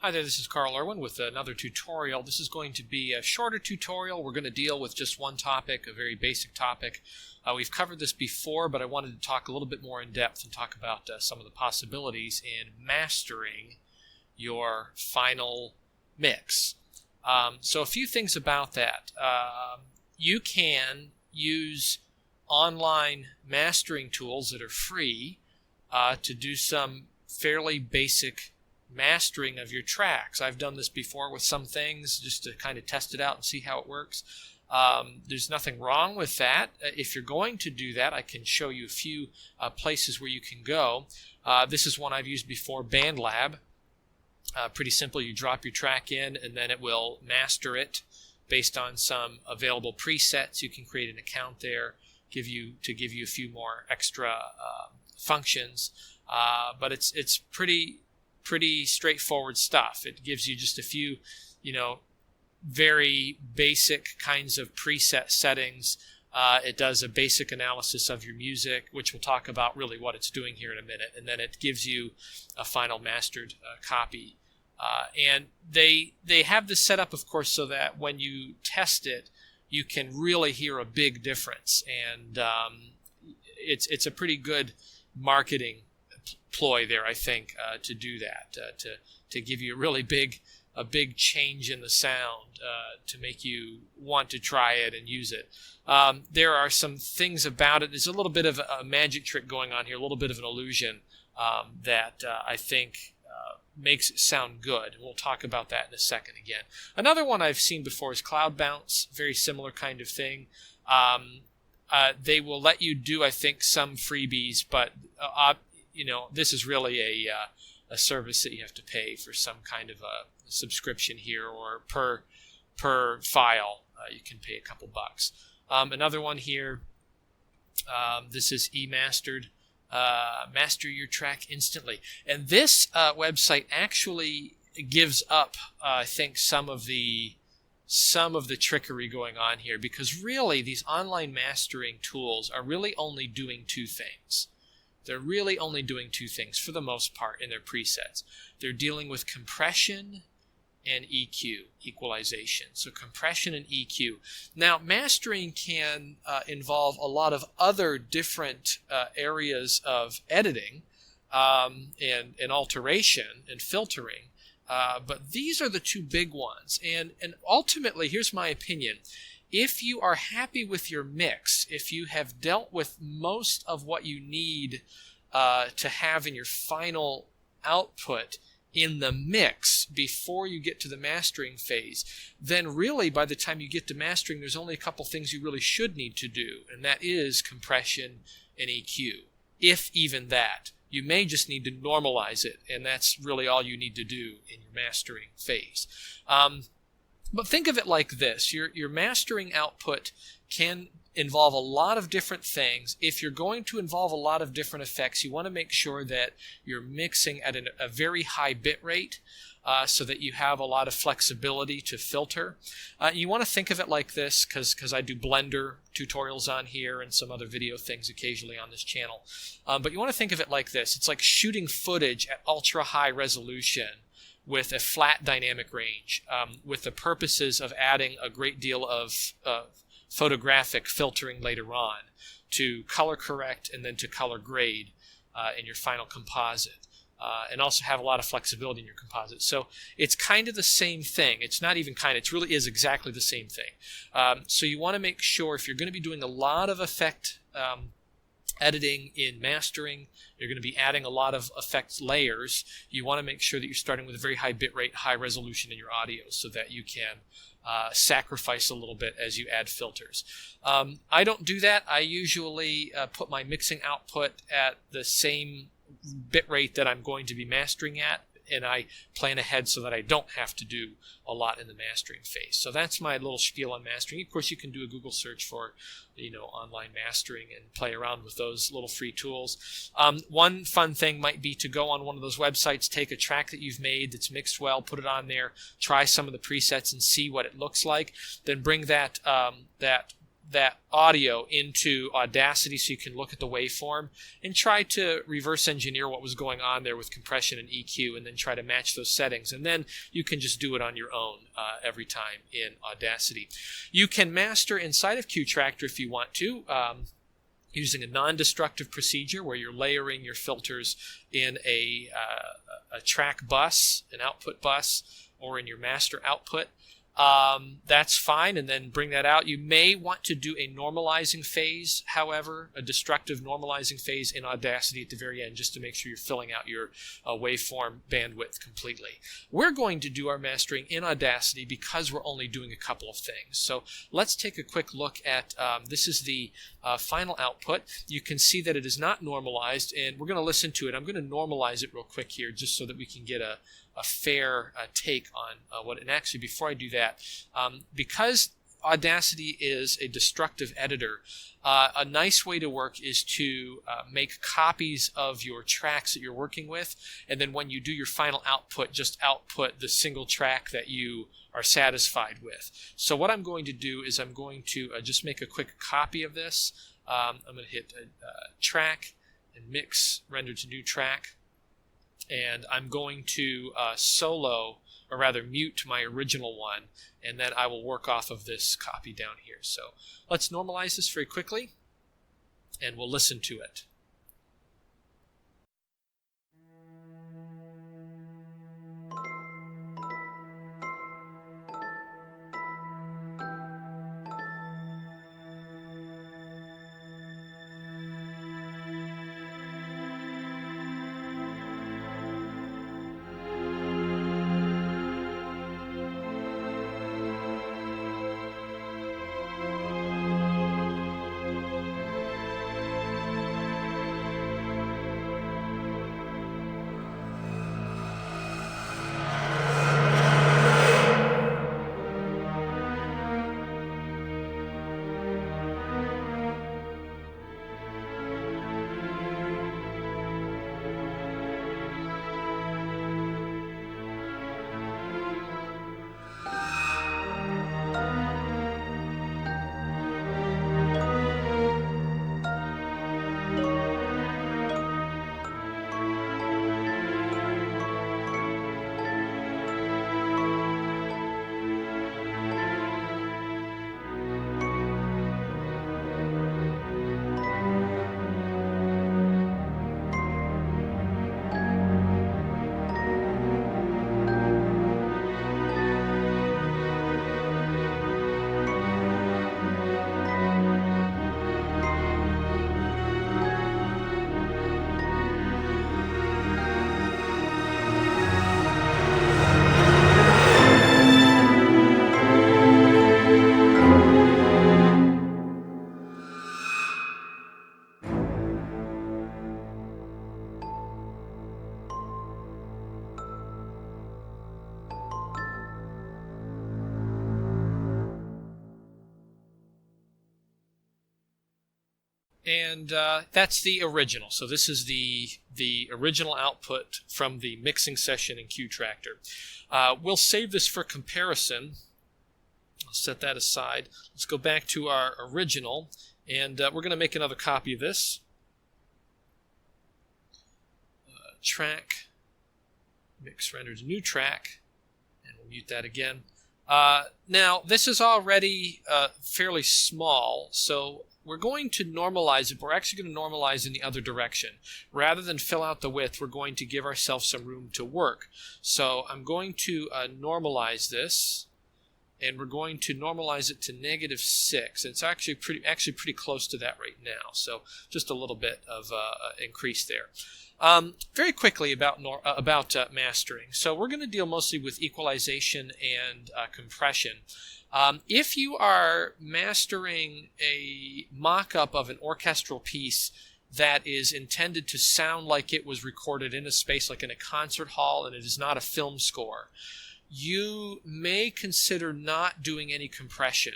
Hi there, this is Carl Irwin with another tutorial. This is going to be a shorter tutorial. We're going to deal with just one topic, a very basic topic. We've covered this before, but I wanted to talk a little bit more in depth and talk about some of the possibilities in mastering your final mix. So a few things about that. You can use online mastering tools that are free to do some fairly basic mastering of your tracks. I've done this before with some things just to kind of test it out and see how it works. There's nothing wrong with that. If you're going to do that, I can show you a few places where you can go. This is one I've used before, BandLab. Pretty simple. You drop your track in and then it will master it based on some available presets. You can create an account there, give you a few more extra functions. But it's pretty straightforward stuff. It gives you just a few, very basic kinds of preset settings. It does a basic analysis of your music, which we'll talk about really what it's doing here in a minute, and then it gives you a final mastered copy. And they have this set up, of course, so that when you test it, you can really hear a big difference. And it's a pretty good marketing ploy there, I think, to do that, to give you a big change in the sound, to make you want to try it and use it. There are some things about it. There's a little bit of a magic trick going on here, a little bit of an illusion that I think makes it sound good. We'll talk about that in a second again. Another one I've seen before is Cloud Bounce, very similar kind of thing. They will let you do, I think, some freebies, but this is really a service that you have to pay for some kind of a subscription here, or per file you can pay a couple bucks. Another one here, this is eMastered, master your track instantly. And this website actually gives up, I think, some of the trickery going on here, because really these online mastering tools are really only doing two things. They're really only doing two things for the most part in their presets. They're dealing with compression and EQ, equalization. So compression and EQ. Now, mastering can involve a lot of other different areas of editing and alteration and filtering. But these are the two big ones. And ultimately, here's my opinion. If you are happy with your mix, if you have dealt with most of what you need to have in your final output in the mix before you get to the mastering phase, then really by the time you get to mastering, there's only a couple things you really should need to do, and that is compression and EQ, if even that. You may just need to normalize it, and that's really all you need to do in your mastering phase. But think of it like this. Your mastering output can involve a lot of different things. If you're going to involve a lot of different effects, you want to make sure that you're mixing at a very high bit rate so that you have a lot of flexibility to filter. You want to think of it like this, because I do Blender tutorials on here and some other video things occasionally on this channel. But you want to think of it like this. It's like shooting footage at ultra high resolution with a flat dynamic range, with the purposes of adding a great deal of photographic filtering later on to color correct and then to color grade in your final composite, and also have a lot of flexibility in your composite. So it's kind of the same thing. It's not even kind of, it really is exactly the same thing. So you want to make sure, if you're going to be doing a lot of effect editing in mastering, you're going to be adding a lot of effects layers, you want to make sure that you're starting with a very high bitrate, high resolution in your audio so that you can sacrifice a little bit as you add filters. I don't do that. I usually put my mixing output at the same bitrate that I'm going to be mastering at, and I plan ahead so that I don't have to do a lot in the mastering phase. So that's my little spiel on mastering. Of course, you can do a Google search for, online mastering and play around with those little free tools. One fun thing might be to go on one of those websites, take a track that you've made that's mixed well, put it on there, try some of the presets and see what it looks like. Then bring that that audio into Audacity so you can look at the waveform and try to reverse engineer what was going on there with compression and EQ, and then try to match those settings. And then you can just do it on your own every time in Audacity. You can master inside of QTractor if you want to, using a non-destructive procedure where you're layering your filters in a track bus, an output bus, or in your master output. That's fine, and then bring that out. You may want to do a normalizing phase, however, a destructive normalizing phase in Audacity at the very end, just to make sure you're filling out your waveform bandwidth completely. We're going to do our mastering in Audacity because we're only doing a couple of things. So let's take a quick look at, this is the final output. You can see that it is not normalized, and we're going to listen to it. I'm going to normalize it real quick here just so that we can get a fair take on what. And actually, before I do that, because Audacity is a destructive editor, a nice way to work is to make copies of your tracks that you're working with, and then when you do your final output, just output the single track that you are satisfied with. So what I'm going to do is I'm going to just make a quick copy of this. I'm going to hit track and mix, render to new track. And I'm going to solo, or rather mute my original one, and then I will work off of this copy down here. So let's normalize this very quickly, and we'll listen to it. And that's the original. So this is the original output from the mixing session in QTractor. We'll save this for comparison. I'll set that aside. Let's go back to our original, and we're going to make another copy of this. Track, mix, render to new track, and we'll mute that again. Now, this is already fairly small, so we're going to normalize it. We're actually going to normalize in the other direction. Rather than fill out the width, we're going to give ourselves some room to work. So I'm going to normalize this, and we're going to normalize it to -6. It's actually pretty close to that right now. So just a little bit of increase there. Very quickly about mastering. So we're going to deal mostly with equalization and compression. If you are mastering a mock-up of an orchestral piece that is intended to sound like it was recorded in a space like in a concert hall and it is not a film score, you may consider not doing any compression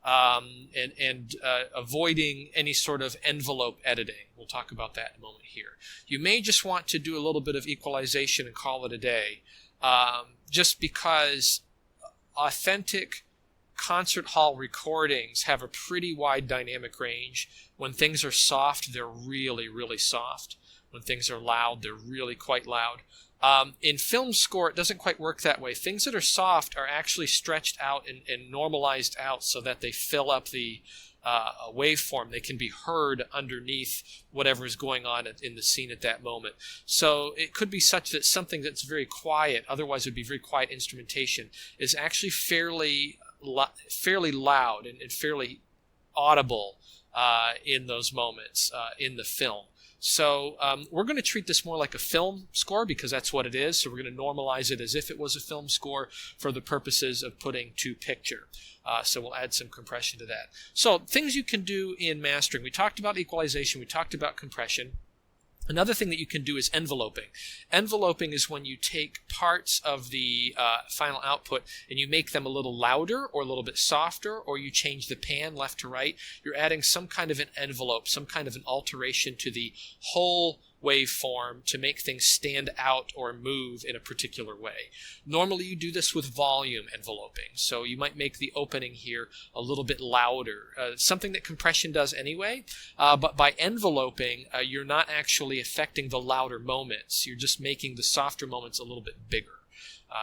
and avoiding any sort of envelope editing. We'll talk about that in a moment here. You may just want to do a little bit of equalization and call it a day, just because authentic concert hall recordings have a pretty wide dynamic range. When things are soft, they're really, really soft. When things are loud, they're really quite loud. In film score, it doesn't quite work that way. Things that are soft are actually stretched out and normalized out so that they fill up the waveform. They can be heard underneath whatever is going on in the scene at that moment. So it could be such that something that's very quiet, otherwise it would be very quiet instrumentation, is actually fairly loud and fairly audible in those moments in the film. So we're going to treat this more like a film score because that's what it is. So we're going to normalize it as if it was a film score for the purposes of putting to picture. So we'll add some compression to that. So things you can do in mastering. We talked about equalization. We talked about compression. Another thing that you can do is enveloping. Enveloping is when you take parts of the final output and you make them a little louder or a little bit softer, or you change the pan left to right. You're adding some kind of an envelope, some kind of an alteration to the whole waveform to make things stand out or move in a particular way. Normally you do this with volume enveloping. So you might make the opening here a little bit louder, something that compression does anyway, but by enveloping you're not actually affecting the louder moments. You're just making the softer moments a little bit bigger.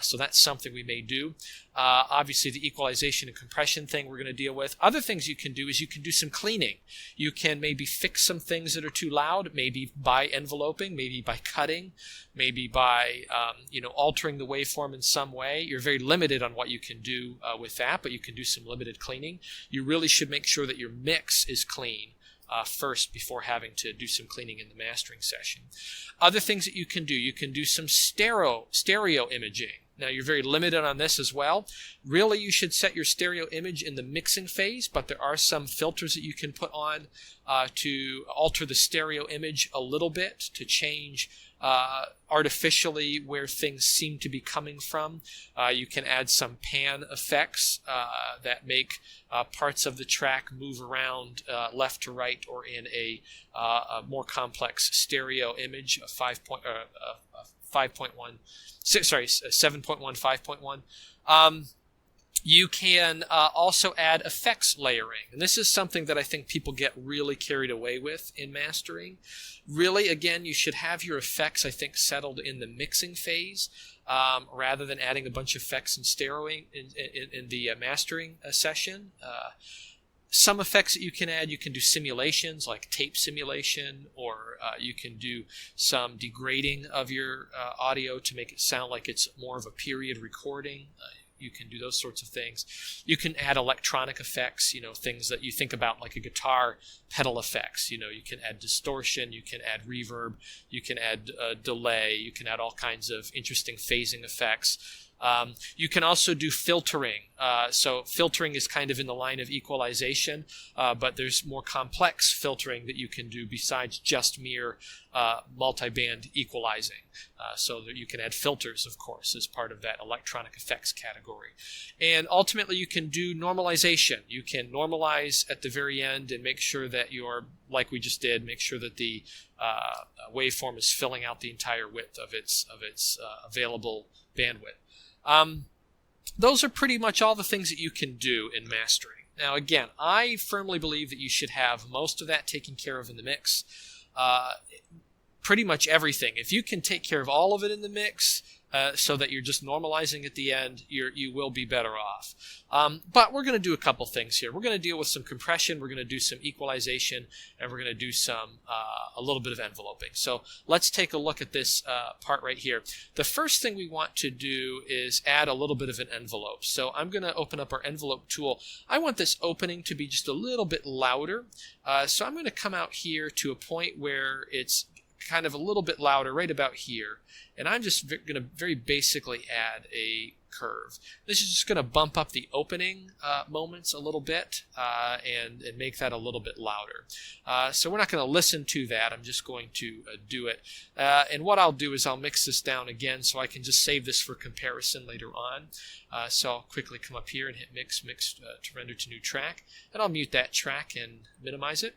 So that's something we may do. Obviously, the equalization and compression thing we're going to deal with. Other things you can do is you can do some cleaning. You can maybe fix some things that are too loud, maybe by enveloping, maybe by cutting, maybe by altering the waveform in some way. You're very limited on what you can do with that, but you can do some limited cleaning. You really should make sure that your mix is clean first before having to do some cleaning in the mastering session. Other things that you can do some stereo imaging. Now you're very limited on this as well. Really you should set your stereo image in the mixing phase, but there are some filters that you can put on to alter the stereo image a little bit, to change artificially where things seem to be coming from. You can add some pan effects that make parts of the track move around left to right, or in a more complex stereo image, a 7.1, 5.1. You can also add effects layering. And this is something that I think people get really carried away with in mastering. Really, again, you should have your effects, I think, settled in the mixing phase rather than adding a bunch of effects and stereoing in the mastering session. Some effects that you can add, you can do simulations like tape simulation, or you can do some degrading of your audio to make it sound like it's more of a period recording. You can do those sorts of things. You can add electronic effects, things that you think about like a guitar pedal effects. You can add distortion, you can add reverb, you can add delay, you can add all kinds of interesting phasing effects. You can also do filtering. So filtering is kind of in the line of equalization, but there's more complex filtering that you can do besides just mere multiband equalizing. So that you can add filters, of course, as part of that electronic effects category. And ultimately, you can do normalization. You can normalize at the very end and make sure that you're, like we just did, make sure that the waveform is filling out the entire width of its available bandwidth. Those are pretty much all the things that you can do in mastering. Now, again, I firmly believe that you should have most of that taken care of in the mix. Pretty much everything. If you can take care of all of it in the mix, so that you're just normalizing at the end, you will be better off. But we're going to do a couple things here. We're going to deal with some compression, we're going to do some equalization, and we're going to do some a little bit of enveloping. So let's take a look at this part right here. The first thing we want to do is add a little bit of an envelope. So I'm going to open up our envelope tool. I want this opening to be just a little bit louder. So I'm going to come out here to a point where it's kind of a little bit louder, right about here. And I'm just going to very basically add a curve. This is just going to bump up the opening moments a little bit and make that a little bit louder. So we're not going to listen to that. I'm just going to do it. And what I'll do is I'll mix this down again so I can just save this for comparison later on. So I'll quickly come up here and hit mix to render to new track. And I'll mute that track and minimize it.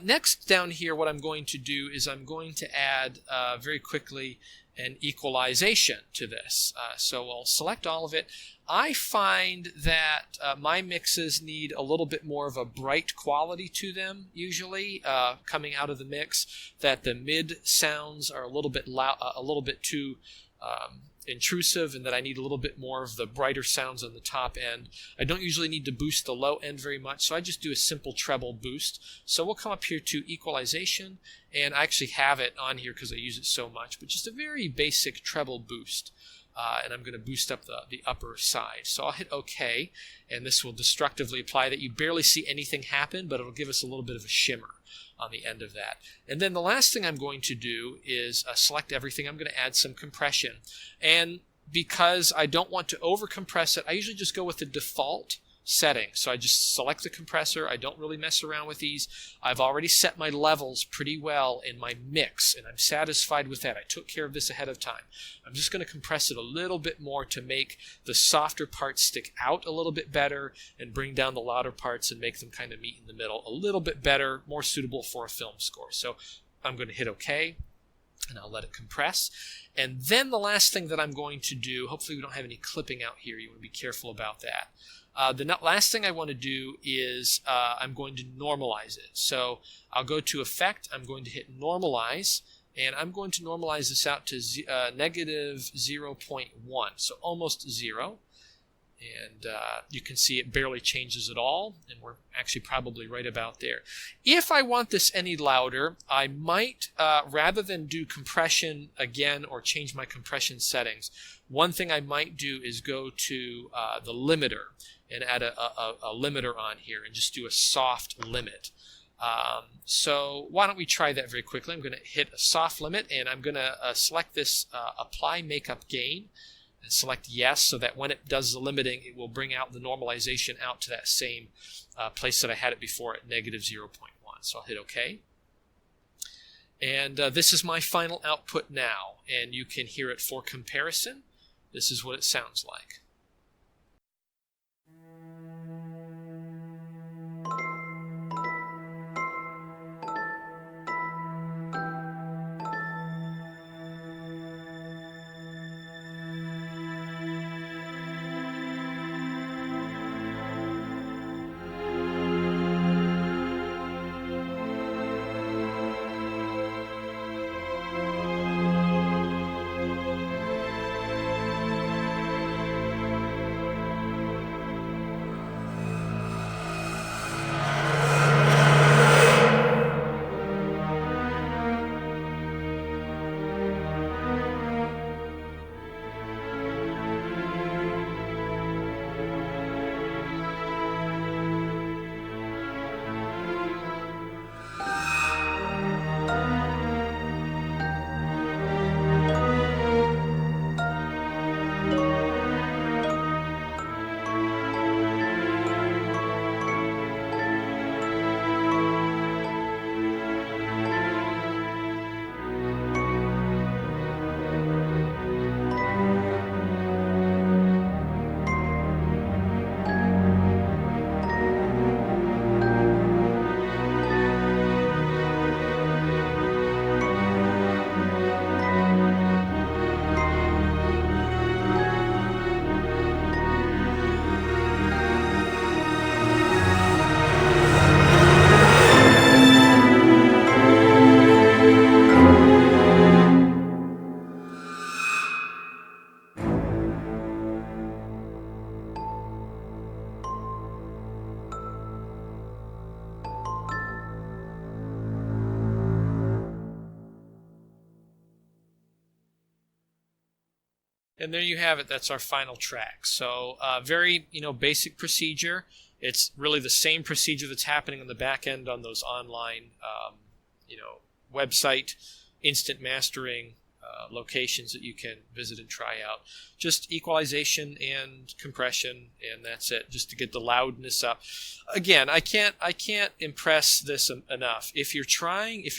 Next down here, what I'm going to do is I'm going to add very quickly an equalization to this. So I'll select all of it. I find that my mixes need a little bit more of a bright quality to them, usually, coming out of the mix, that the mid sounds are a little bit loud, a little bit too intrusive, and that I need a little bit more of the brighter sounds on the top end. I don't usually need to boost the low end very much, so I just do a simple treble boost. So we'll come up here to equalization, and I actually have it on here because I use it so much, but just a very basic treble boost. And I'm going to boost up the upper side. So I'll hit OK, and this will destructively apply that. You barely see anything happen, but it'll give us a little bit of a shimmer on the end of that. And then the last thing I'm going to do is select everything. I'm going to add some compression. And because I don't want to over compress it, I usually just go with the default setting. So I just select the compressor. I don't really mess around with these. I've already set my levels pretty well in my mix, and I'm satisfied with that. I took care of this ahead of time. I'm just going to compress it a little bit more to make the softer parts stick out a little bit better and bring down the louder parts and make them kind of meet in the middle a little bit better, more suitable for a film score. So I'm going to hit OK, and I'll let it compress. And then the last thing that I'm going to do, hopefully we don't have any clipping out here. You want to be careful about that. The last thing I want to do is I'm going to normalize it. So I'll go to Effect, I'm going to hit Normalize, and I'm going to normalize this out to negative 0.1, so almost 0. And you can see it barely changes at all, and we're actually probably right about there. If I want this any louder, I might, rather than do compression again or change my compression settings, one thing I might do is go to the limiter and add a limiter on here and just do a soft limit. So why don't we try that very quickly. I'm going to hit a soft limit, and I'm going to select this Apply Makeup Gain and select Yes, so that when it does the limiting, it will bring out the normalization out to that same place that I had it before at negative 0.1. So I'll hit OK. And this is my final output now, and you can hear it for comparison. This is what it sounds like. And there you have it. That's our final track. So very, basic procedure. It's really the same procedure that's happening on the back end on those online, website instant mastering locations that you can visit and try out. Just equalization and compression, and that's it, just to get the loudness up. Again, I can't impress this enough. If your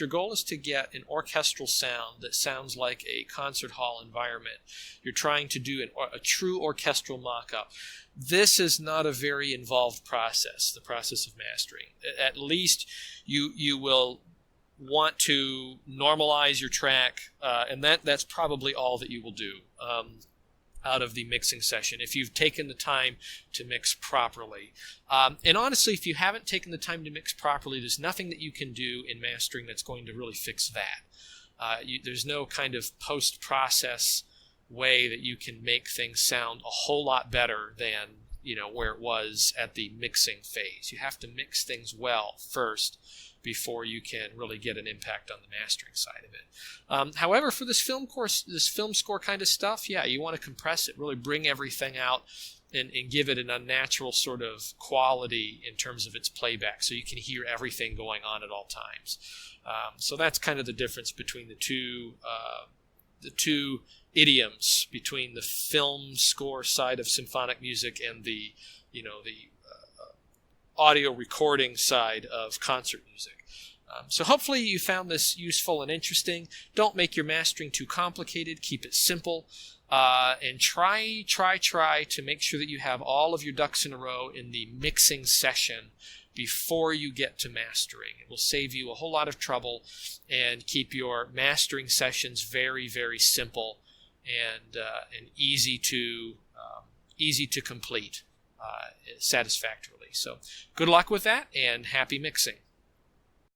goal is to get an orchestral sound that sounds like a concert hall environment, you're trying to do a true orchestral mock-up, this is not a very involved process, the process of mastering. At least you will want to normalize your track, and that's probably all that you will do out of the mixing session if you've taken the time to mix properly. And honestly, if you haven't taken the time to mix properly, there's nothing that you can do in mastering that's going to really fix that. There's no kind of post-process way that you can make things sound a whole lot better than where it was at the mixing phase. You have to mix things well first before you can really get an impact on the mastering side of it. However, for this film score kind of stuff, yeah, you want to compress it, really bring everything out and give it an unnatural sort of quality in terms of its playback, so you can hear everything going on at all times. So that's kind of the difference between the two idioms, between the film score side of symphonic music and the audio recording side of concert music. So hopefully you found this useful and interesting. Don't make your mastering too complicated. Keep it simple. And try to make sure that you have all of your ducks in a row in the mixing session before you get to mastering. It will save you a whole lot of trouble and keep your mastering sessions very, very simple and easy to complete satisfactorily. So good luck with that, and happy mixing.